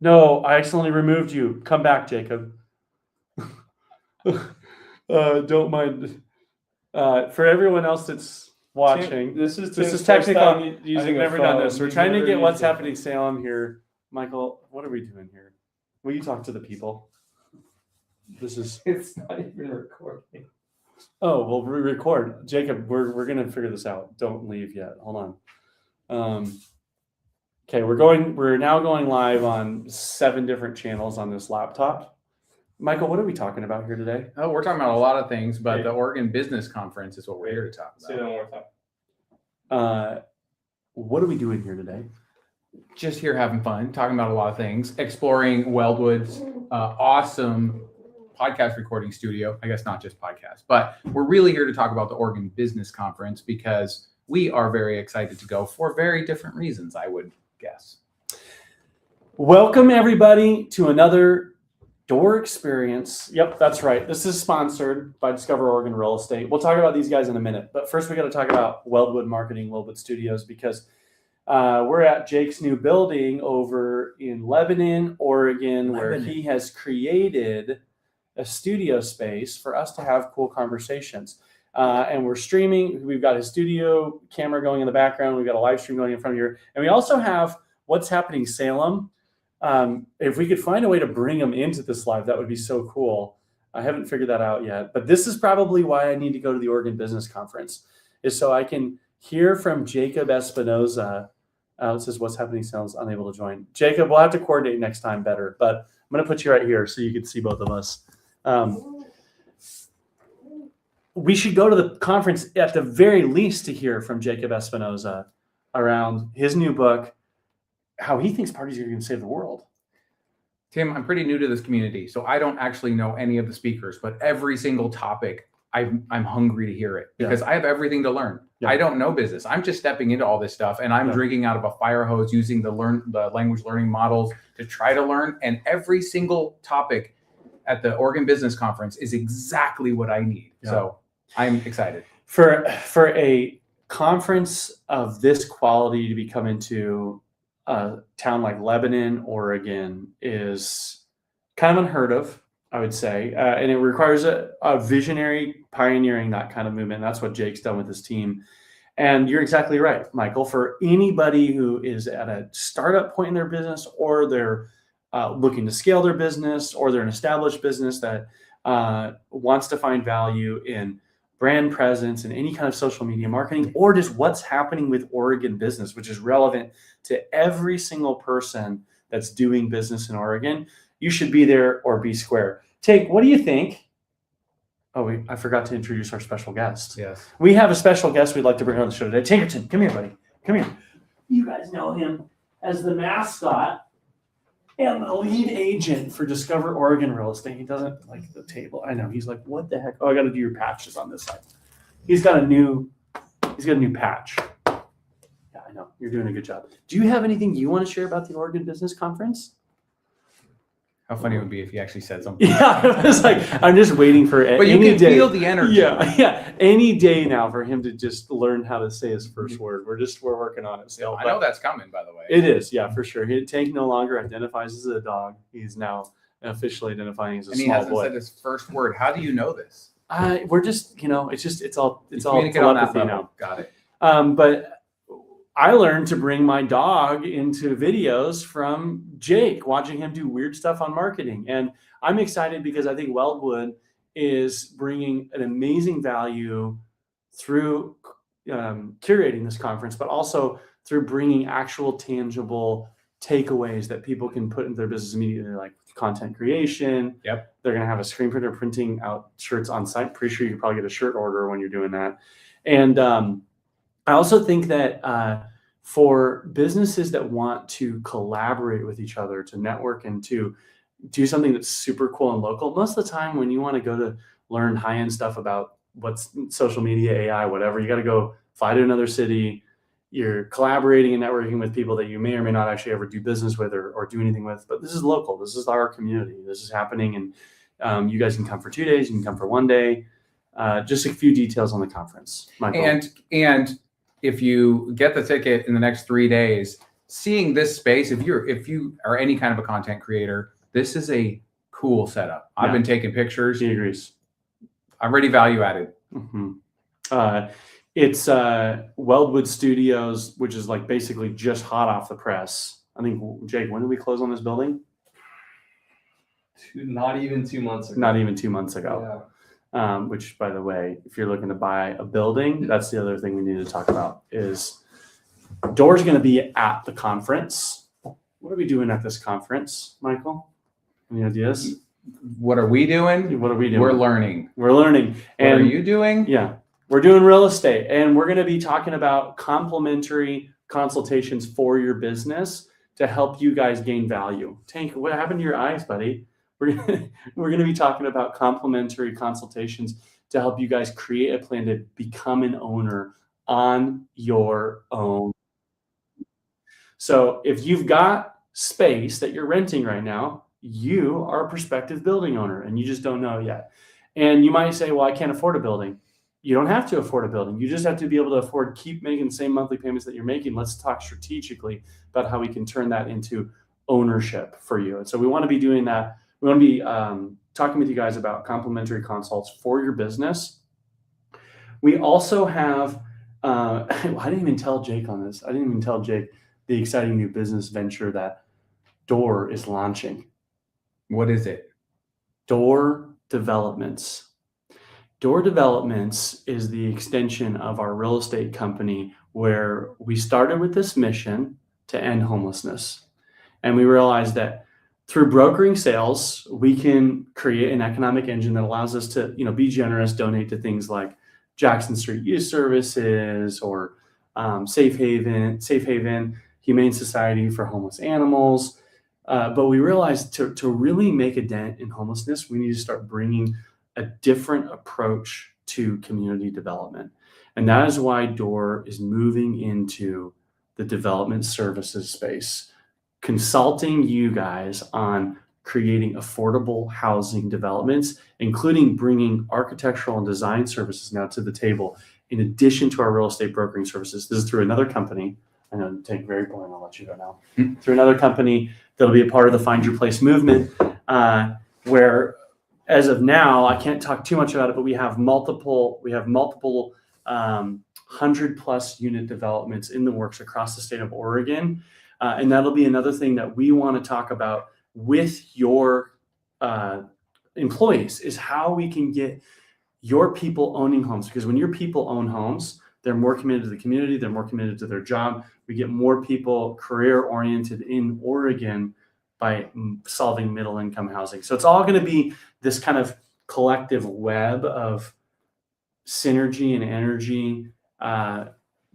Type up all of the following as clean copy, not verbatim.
No, I accidentally removed you. Come back, Jacob. Don't mind. For everyone else that's watching, This is technical. I've Never done this. We're trying to get what's happening Salem here. Michael, what are we doing here? Will you talk to the people? This is. It's not even recording. Oh, well, we record. Jacob, we're gonna figure this out. Don't leave yet. Hold on. Okay, we're now going live on 7 different channels on this laptop. Michael, what are we talking about here today? Oh, we're talking about a lot of things, but the Oregon Business Conference is what we're here to talk Say that about. one more time. What are we doing here today? Just here having fun, talking about a lot of things, exploring Weldwood's awesome podcast recording studio. I guess not just podcast, but we're really here to talk about the Oregon Business Conference because we are very excited to go for very different reasons, I would guess. Welcome, everybody, to another DORE experience. Yep, that's right. This is sponsored by Discover Oregon Real Estate. We'll talk about these guys in a minute, but first we got to talk about Weldwood Marketing, Weldwood Studios, because we're at Jake's new building over in Lebanon, Oregon, where he has created a studio space for us to have cool conversations. And we're streaming. We've got his studio camera going in the background. We've got a live stream going in front of here. And we also have What's Happening Salem. If we could find a way to bring them into this live, that would be so cool. I haven't figured that out yet. But this is probably why I need to go to the Oregon Business Conference, is so I can hear from Jacob Espinoza. It says What's Happening Salem's unable to join. Jacob, we'll have to coordinate next time better. But I'm going to put you right here so you can see both of us. We should go to the conference at the very least to hear from Jacob Espinoza around his new book, how he thinks parties are going to save the world. Tim, I'm pretty new to this community, so I don't actually know any of the speakers, but every single topic, I'm hungry to hear it because I have everything to learn. Yeah. I don't know business. I'm just stepping into all this stuff, and I'm drinking out of a fire hose using the language learning models to try to learn. And every single topic at the Oregon Business Conference is exactly what I need. Yeah. So I'm excited. For a conference of this quality to be coming to a town like Lebanon, Oregon is kind of unheard of, I would say. And it requires a visionary pioneering that kind of movement. That's what Jake's done with his team. And you're exactly right, Michael. For anybody who is at a startup point in their business, or they're looking to scale their business, or they're an established business that wants to find value in brand presence and any kind of social media marketing, or just what's happening with Oregon business, which is relevant to every single person that's doing business in Oregon, you should be there or be square. Take, what do you think? Oh, I forgot to introduce our special guest. Yes. We have a special guest we'd like to bring on the show today. Tinkerton, come here, buddy. Come here. You guys know him as the mascot and the lead agent for Discover Oregon Real Estate. He doesn't like the table. I know. He's like, what the heck? Oh, I got to do your patches on this side. He's got a new patch. Yeah, I know. You're doing a good job. Do you have anything you want to share about the Oregon Business Conference? How funny it would be if he actually said something. Yeah, I was like, I'm just waiting for it. But you can feel the energy. Yeah. Any day now for him to just learn how to say his first word. We're working on it still. I know that's coming, by the way. It is, yeah, for sure. Tank no longer identifies as a dog. He's now officially identifying as a small boy. And he hasn't said his first word. How do you know this? We're just, it's all communicate on that level. Now. Got it. But I learned to bring my dog into videos from Jake, watching him do weird stuff on marketing. And I'm excited because I think Weldwood is bringing an amazing value through curating this conference, but also through bringing actual tangible takeaways that people can put into their business immediately, like content creation. Yep. They're going to have a screen printer printing out shirts on site. Pretty sure you could probably get a shirt order when you're doing that. And I also think that for businesses that want to collaborate with each other, to network and to do something that's super cool and local, most of the time when you want to go to learn high-end stuff about what's social media, AI, whatever, you got to go fly to another city. You're collaborating and networking with people that you may or may not actually ever do business with or do anything with. But this is local. This is our community. This is happening. And you guys can come for 2 days. You can come for 1 day. Just a few details on the conference, Michael. And if you get the ticket in the next 3 days, seeing this space, if you are any kind of a content creator, this is a cool setup. I've been taking pictures. He agrees. I'm already value added. It's Weldwood Studios, which is like basically just hot off the press. I think, Jake, when did we close on this building? Not even 2 months ago. Not even 2 months ago. Yeah. Which, by the way, if you're looking to buy a building, that's the other thing we need to talk about is DORE's going to be at the conference. What are we doing at this conference, Michael? Any ideas? What are we doing? What are we doing? We're learning. We're learning. And what are you doing? Yeah, we're doing real estate, and we're going to be talking about complimentary consultations for your business to help you guys gain value. Tank, what happened to your eyes, buddy? We're going to be talking about complimentary consultations to help you guys create a plan to become an owner on your own. So if you've got space that you're renting right now, you are a prospective building owner and you just don't know yet. And you might say, well, I can't afford a building. You don't have to afford a building. You just have to be able to afford, keep making the same monthly payments that you're making. Let's talk strategically about how we can turn that into ownership for you. And so we want to be doing that. We want to be talking with you guys about complimentary consults for your business. We also have, I didn't even tell Jake on this. I didn't even tell Jake the exciting new business venture that DORE is launching. What is it? DORE Developments. DORE Developments is the extension of our real estate company where we started with this mission to end homelessness. And we realized that through brokering sales, we can create an economic engine that allows us to, be generous, donate to things like Jackson Street Youth Services or Safe Haven, Humane Society for Homeless Animals. But we realized to really make a dent in homelessness, we need to start bringing a different approach to community development. And that is why DORE is moving into the development services space, consulting you guys on creating affordable housing developments, including bringing architectural and design services now to the table, in addition to our real estate brokering services. This is through another company. I know, take very boring, I'll let you go now. Through another company that'll be a part of the Find Your Place movement, where as of now, I can't talk too much about it, but we have multiple 100+ unit developments in the works across the state of Oregon. And that'll be another thing that we want to talk about with your employees, is how we can get your people owning homes. Because when your people own homes, they're more committed to the community, they're more committed to their job. We get more people career-oriented in Oregon by solving middle-income housing. So it's all going to be this kind of collective web of synergy and energy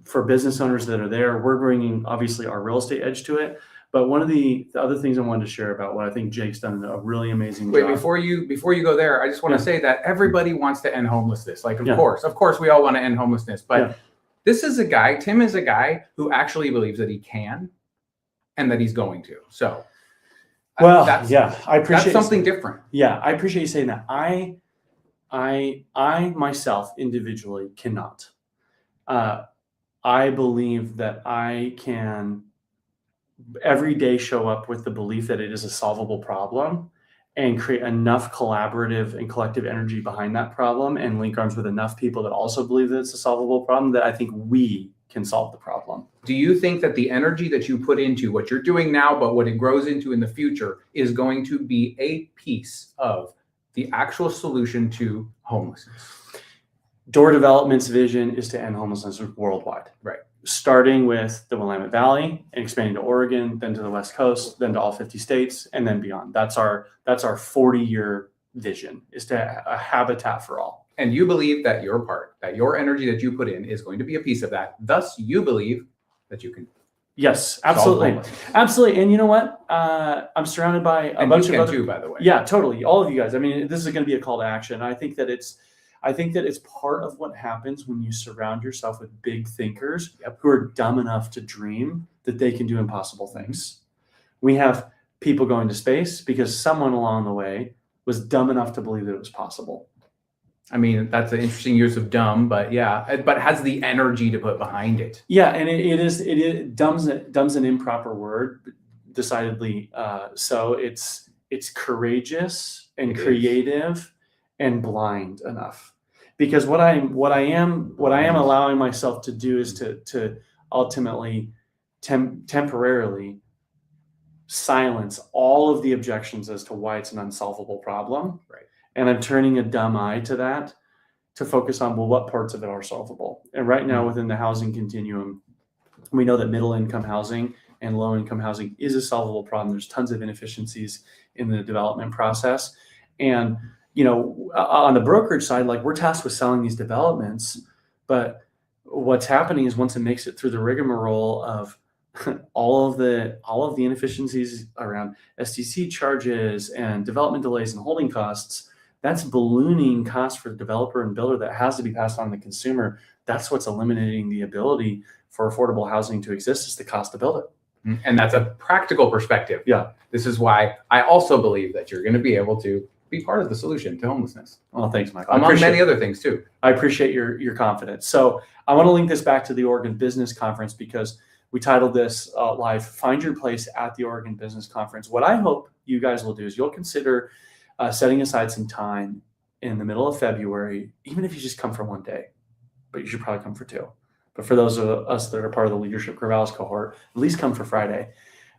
for business owners that are there. We're bringing, obviously, our real estate edge to it. But one of the other things I wanted to share about what I think Jake's done a really amazing job. Before you go there, I just want to say that everybody wants to end homelessness. Like, of course, we all want to end homelessness. But this is a guy, Tim is a guy who actually believes that he can and that he's going to. So, well, I appreciate that's something different. Yeah, I appreciate you saying that. I myself individually cannot. I believe that I can every day show up with the belief that it is a solvable problem and create enough collaborative and collective energy behind that problem and link arms with enough people that also believe that it's a solvable problem that I think we can solve the problem. Do you think that the energy that you put into what you're doing now, but what it grows into in the future, is going to be a piece of the actual solution to homelessness? DORE Development's vision is to end homelessness worldwide. Right. Starting with the Willamette Valley and expanding to Oregon, then to the West Coast, then to all 50 states, and then beyond. That's our 40-year vision, is to a habitat for all. And you believe that your part, that your energy that you put in is going to be a piece of that. Thus, you believe that you can. Yes, absolutely. Absolutely. And you know what? I'm surrounded by a bunch of other too, by the way. Yeah, totally. All of you guys. I mean, this is going to be a call to action. I think that it's part of what happens when you surround yourself with big thinkers who are dumb enough to dream that they can do impossible things. We have people going to space because someone along the way was dumb enough to believe that it was possible. I mean, that's an interesting use of dumb, but yeah, but has the energy to put behind it. Yeah, and it is dumb's an improper word, decidedly. So it's courageous and It is. creative and blind enough. Because what I am allowing myself to do is to ultimately temporarily silence all of the objections as to why it's an unsolvable problem. Right. And I'm turning a dumb eye to that, to focus on, well, what parts of it are solvable. And right now within the housing continuum, we know that middle income housing and low income housing is a solvable problem. There's tons of inefficiencies in the development process. And, on the brokerage side, like, we're tasked with selling these developments, but what's happening is once it makes it through the rigmarole of all of the inefficiencies around STC charges and development delays and holding costs, that's ballooning costs for the developer and builder that has to be passed on to the consumer. That's what's eliminating the ability for affordable housing to exist, is the cost to build it. And that's a practical perspective. Yeah. This is why I also believe that you're going to be able to be part of the solution to homelessness. Well, thanks, Michael. Among many other things too. I appreciate your confidence. So I want to link this back to the Oregon Business Conference, because we titled this live, Find Your Place at the Oregon Business Conference. What I hope you guys will do is you'll consider setting aside some time in the middle of February, even if you just come for one day, but you should probably come for two. But for those of us that are part of the Leadership Corvallis cohort, at least come for Friday.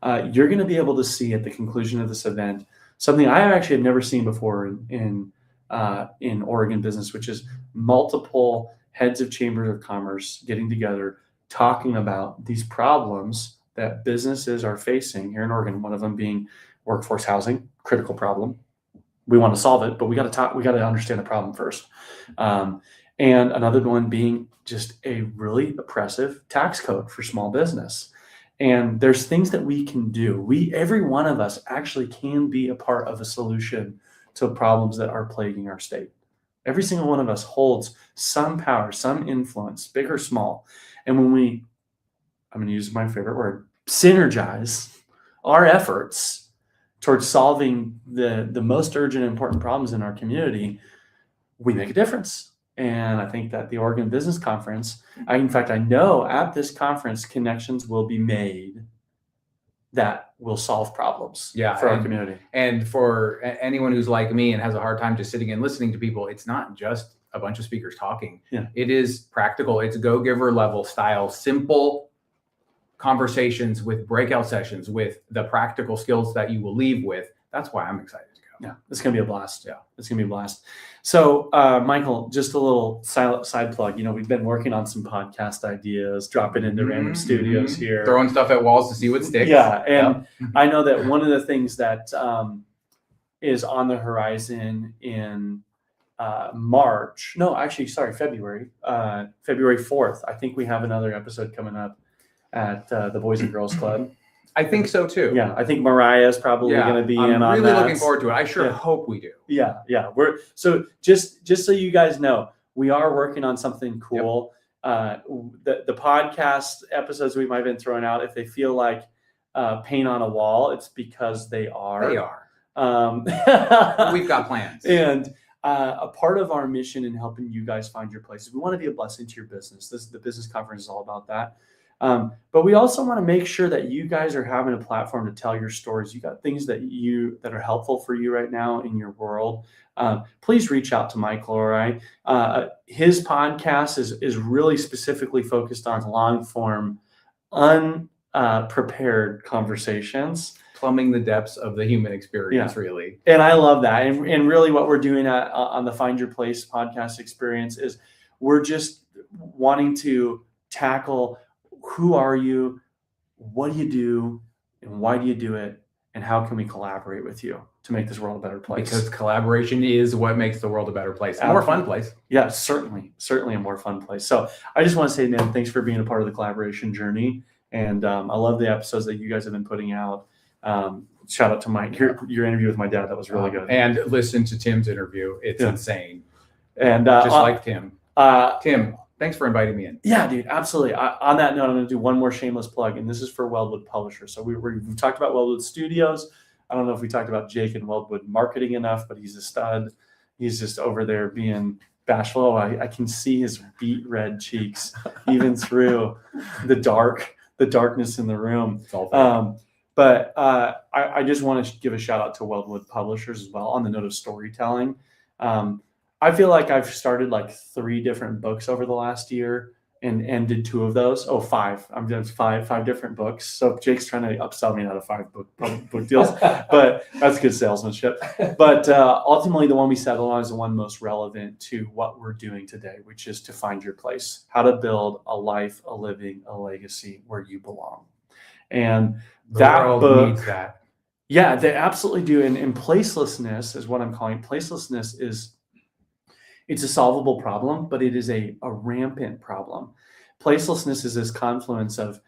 You're going to be able to see at the conclusion of this event something I actually have never seen before in Oregon business, which is multiple heads of chambers of commerce getting together, talking about these problems that businesses are facing here in Oregon. One of them being workforce housing, critical problem. We want to solve it, but we got to understand the problem first. And another one being just a really oppressive tax code for small business. And there's things that we can do. Every one of us actually can be a part of a solution to problems that are plaguing our state. Every single one of us holds some power, some influence, big or small. And when I'm going to use my favorite word, synergize our efforts towards solving the most urgent and important problems in our community, we make a difference. And I think that the Oregon Business Conference, I know at this conference, connections will be made that will solve problems for our community. And for anyone who's like me and has a hard time just sitting and listening to people, it's not just a bunch of speakers talking. Yeah. It is practical. It's go-giver level style, simple conversations with breakout sessions with the practical skills that you will leave with. That's why I'm excited to go. Yeah, it's going to be a blast. Yeah, it's going to be a blast. So, Michael, just a little side plug. We've been working on some podcast ideas, dropping into random studios here, throwing stuff at walls to see what sticks. Yeah, and I know that one of the things that is on the horizon in February 4th. I think we have another episode coming up at the Boys and Girls Club. I think so too. Yeah, I think Mariah's probably going to be in on that. I'm really looking forward to it. I sure hope we do. Yeah. We're so just so you guys know, we are working on something cool. Yep. The podcast episodes we might have been throwing out, if they feel like paint on a wall, it's because they are. They are. We've got plans. And a part of our mission in helping you guys find your places, we want to be a blessing to your business. The business conference is all about that. But we also want to make sure that you guys are having a platform to tell your stories. You got things that are helpful for you right now in your world. Please reach out to Michael or I. His podcast is really specifically focused on long form, unprepared conversations. Plumbing the depths of the human experience, really. And I love that. And really what we're doing on the Find Your Place podcast experience is we're just wanting to tackle who are you, what do you do, and why do you do it, and how can we collaborate with you to make this world a better place? Because collaboration is what makes the world a better place. A more fun place. Yeah, certainly a more fun place. So I just want to say, man, thanks for being a part of the collaboration journey. And I love the episodes that you guys have been putting out. Shout out to Mike, your interview with my dad. That was really good. And listen to Tim's interview. It's insane. And just like Tim. Tim, thanks for inviting me in. Yeah, dude, absolutely. On that note, I'm going to do one more shameless plug, and this is for Weldwood Publishers. So we've talked about Weldwood Studios. I don't know if we talked about Jake and Weldwood Marketing enough, but he's a stud. He's just over there being bashful. I can see his beet red cheeks even through the darkness in the room. It's all fake. But I just want to give a shout out to Weldwood Publishers as well on the note of storytelling. I feel like I've started like 3 different books over the last year and ended 2 of those. Oh, 5. I'm doing 5 different books. So Jake's trying to upsell me out of 5 book deals, but that's good salesmanship. But ultimately, the one we settled on is the one most relevant to what we're doing today, which is to find your place, how to build a life, a living, a legacy where you belong. And that world book needs that. Yeah, they absolutely do. And placelessness is what I'm calling placelessness it's a solvable problem, but it is a rampant problem. Placelessness is this confluence of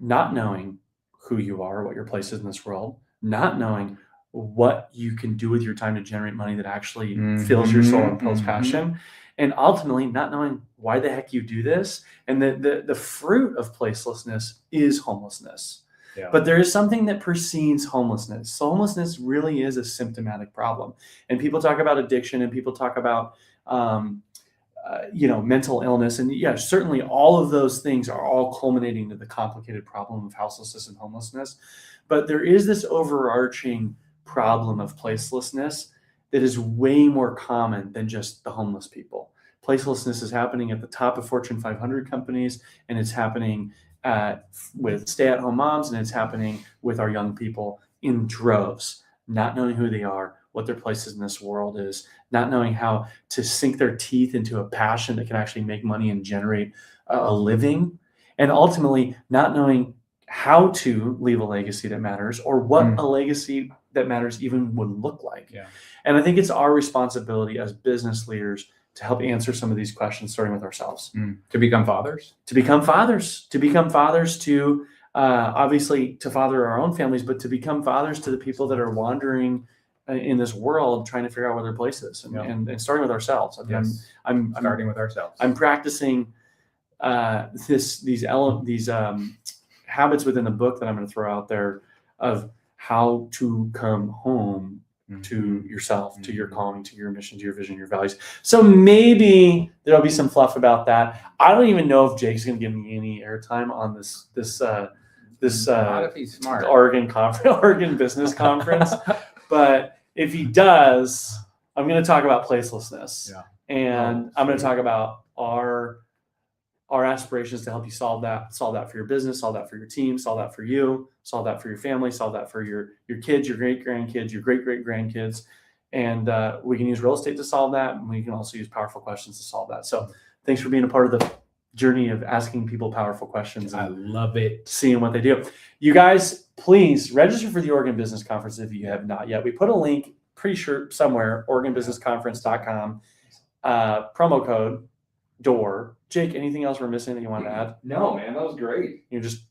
not knowing who you are, what your place is in this world, not knowing what you can do with your time to generate money that actually fills your soul and fills passion, and ultimately not knowing why the heck you do this. And the fruit of placelessness is homelessness. Yeah. But there is something that precedes homelessness. So homelessness really is a symptomatic problem. And people talk about addiction and people talk about mental illness. And yeah, certainly all of those things are all culminating to the complicated problem of houselessness and homelessness. But there is this overarching problem of placelessness that is way more common than just the homeless people. Placelessness is happening at the top of Fortune 500 companies, and it's happening with stay-at-home moms, and it's happening with our young people in droves, not knowing who they are, what their place in this world is, not knowing how to sink their teeth into a passion that can actually make money and generate a living, and ultimately not knowing how to leave a legacy that matters or what a legacy that matters even would look like. Yeah. And I think it's our responsibility as business leaders to help answer some of these questions, starting with ourselves. To become fathers? To become fathers, to obviously to father our own families, but to become fathers to the people that are wandering in this world, trying to figure out where their place is, and starting with ourselves. Yes. I'm Starting with ourselves. I'm practicing these habits within the book that I'm going to throw out there of how to come home to yourself, to your calling, to your mission, to your vision, your values. So maybe there'll be some fluff about that. I don't even know if Jake's going to give me any airtime on this Not if he's smart. Oregon Business Conference. But if he does, I'm going to talk about placelessness. Yeah. And I'm going to talk about our aspirations to help you solve that for your business, solve that for your team, solve that for you, solve that for your family, solve that for your kids, your great-grandkids, your great-great-grandkids. And we can use real estate to solve that. And we can also use powerful questions to solve that. So thanks for being a part of the journey of asking people powerful questions. I love it. Seeing what they do. You guys, please register for the Oregon Business Conference if you have not yet. We put a link, pretty sure somewhere, OregonBusinessConference.com, promo code DORE. Jake, anything else we're missing that you wanted to add? No, man, that was great. You're just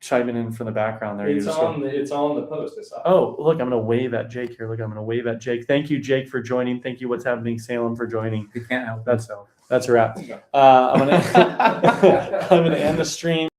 chiming in from the background there. It's on the post. I saw. Oh, look, I'm going to wave at Jake here. Look, I'm going to wave at Jake. Thank you, Jake, for joining. Thank you, What's Happening Salem, for joining. He can't help That's himself. That's a wrap. I'm going to end the stream.